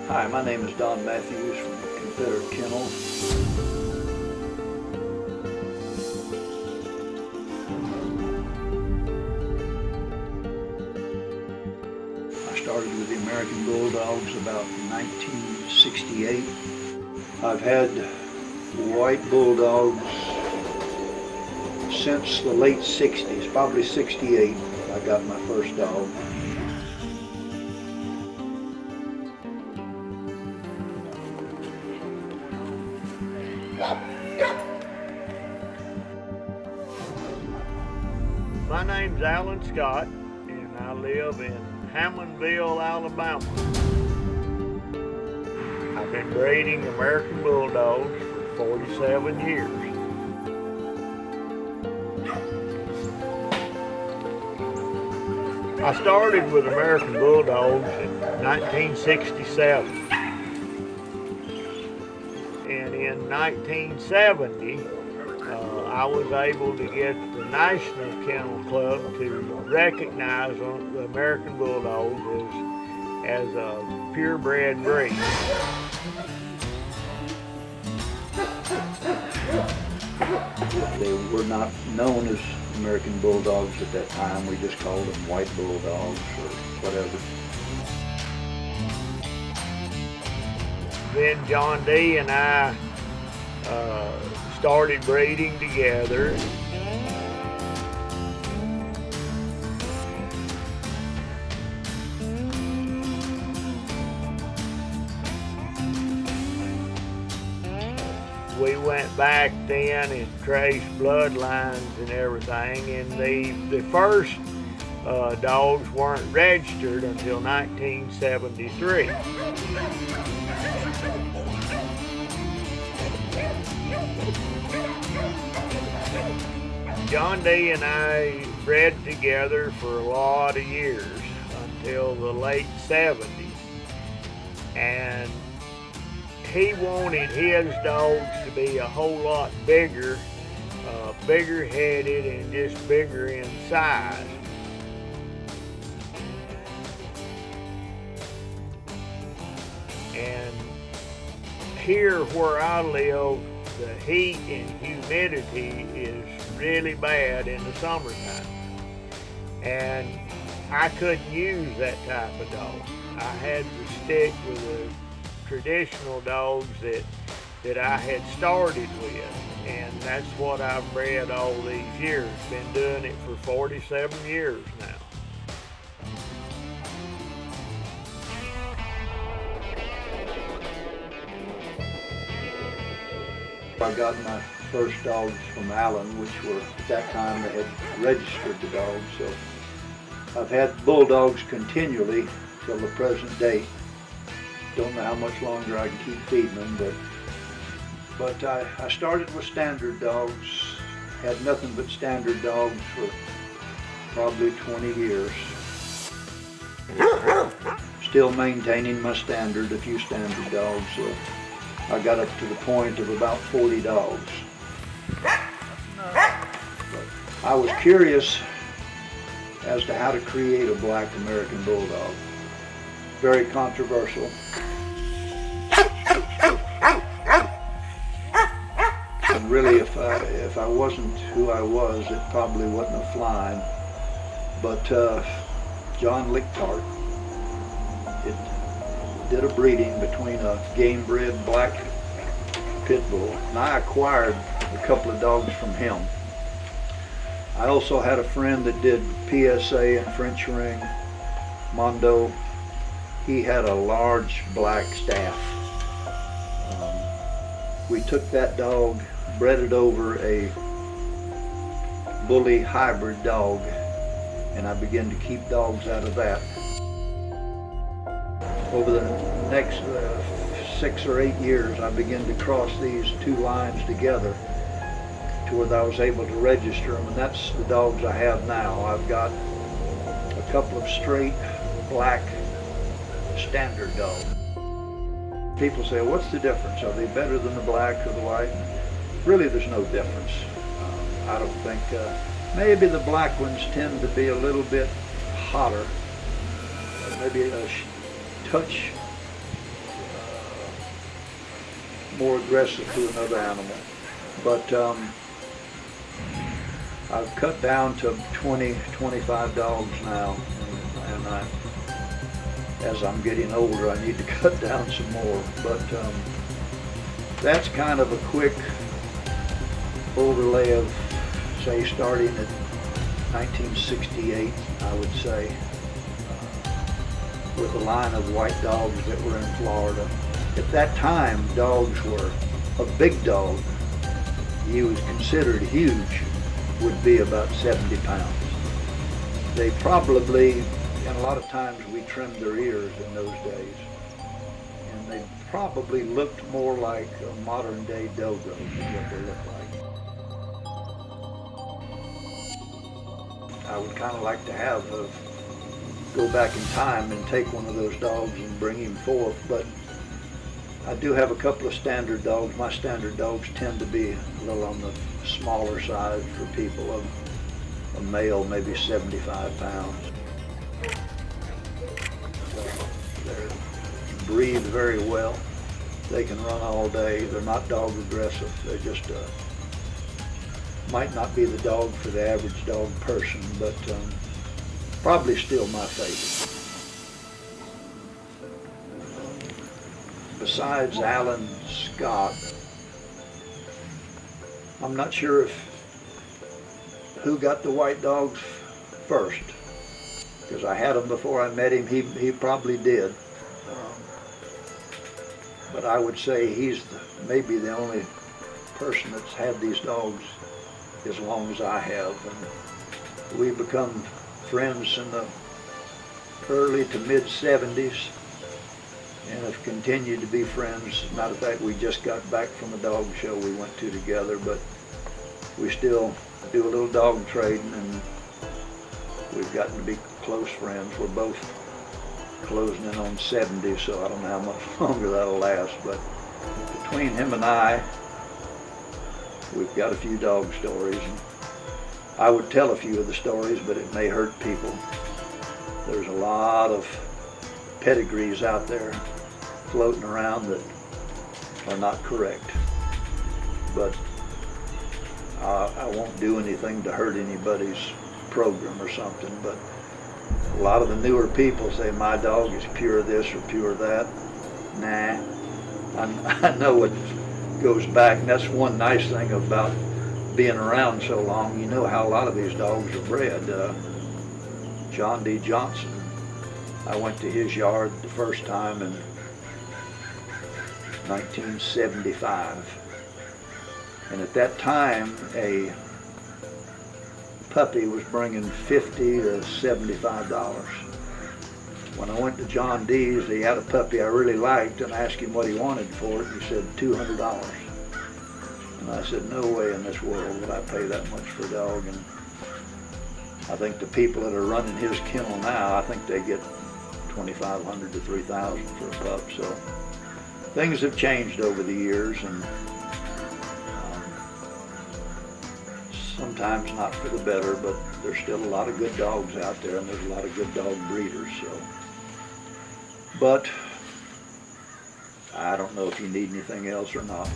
Hi, my name is Don Matthews from Confederate Kennels. I started with the American Bulldogs about 1968. I've had white bulldogs since the late 60s, probably 68. I got my first dog. My name's Alan Scott, and I live in Hammondville, Alabama. I've been breeding American Bulldogs for 47 years. I started with American Bulldogs in 1967. And in 1970, I was able to get the National Kennel Club to recognize the American Bulldogs as a purebred breed. They were not known as American Bulldogs at that time. We just called them white bulldogs or whatever. Then John D. and I started breeding together. We went back then and traced bloodlines and everything, and the first dogs weren't registered until 1973. John D. and I bred together for a lot of years until the late 70s, and he wanted his dogs to be a whole lot bigger, bigger headed and just bigger in size. And here where I live, the heat and humidity is really bad in the summertime. And I couldn't use that type of dog. I had to stick with the traditional dogs that I had started with. And that's what I've bred all these years. Been doing it for 47 years now. I got my first dogs from Allen, which were, at that time, they had registered the dogs. So I've had bulldogs continually till the present day. Don't know how much longer I can keep feeding them, but I started with standard dogs. Had nothing but standard dogs for probably 20 years. Still maintaining my standard, a few standard dogs. So I got up to the point of about 40 dogs. But I was curious as to how to create a black American Bulldog. Very controversial. And really, if I wasn't who I was, it probably wouldn't have flown. But John Lichtart did a breeding between a game-bred black pit bull, and I acquired a couple of dogs from him. I also had a friend that did PSA and French ring, Mondo. He had a large black staff. We took that dog, bred it over a bully hybrid dog, and I began to keep dogs out of that. Over the next 6 or 8 years, I began to cross these two lines together to where I was able to register them, and that's the dogs I have now. I've got a couple of straight black standard dogs. People say, what's the difference? Are they better than the black or the white? Really, there's no difference. I don't think, maybe the black ones tend to be a little bit hotter, maybe a touch more aggressive to another animal. But I've cut down to 20, 25 dogs now, and as I'm getting older, I need to cut down some more. But that's kind of a quick overlay of, say, starting at 1968, I would say, with a line of white dogs that were in Florida. At that time, dogs were, a big dog, he was considered huge, would be about 70 pounds. They probably, and a lot of times we trimmed their ears in those days, and they probably looked more like a modern day dogo than what they look like. I would kind of like to have go back in time and take one of those dogs and bring him forth, but I do have a couple of standard dogs. My standard dogs tend to be a little on the smaller side for people. A male, maybe 75 pounds. They breathe very well. They can run all day. They're not dog aggressive. They just might not be the dog for the average dog person, but probably still my favorite. Besides Alan Scott, I'm not sure who got the white dogs first, because I had them before I met him. He probably did, but I would say he's maybe the only person that's had these dogs as long as I have, and we become friends in the early to mid 70s. And have continued to be friends. Matter of fact, we just got back from a dog show we went to together, but we still do a little dog trading, and we've gotten to be close friends. We're both closing in on 70, so I don't know how much longer that'll last, but between him and I, we've got a few dog stories. And I would tell a few of the stories, but it may hurt people. There's a lot of pedigrees out there floating around that are not correct, but I won't do anything to hurt anybody's program or something. But a lot of the newer people say my dog is pure this or pure that. Nah, I know it goes back, and that's one nice thing about being around so long. You know how a lot of these dogs are bred. John D. Johnson, I went to his yard the first time in 1975, and at that time a puppy was bringing $50 to $75. When I went to John D's, he had a puppy I really liked, and I asked him what he wanted for it. He said $200, and I said, no way in this world would I pay that much for a dog. And I think the people that are running his kennel now, I think they get $2,500 to $3,000 for a pup. So things have changed over the years, and sometimes not for the better, but there's still a lot of good dogs out there, and there's a lot of good dog breeders. So, but I don't know if you need anything else or not.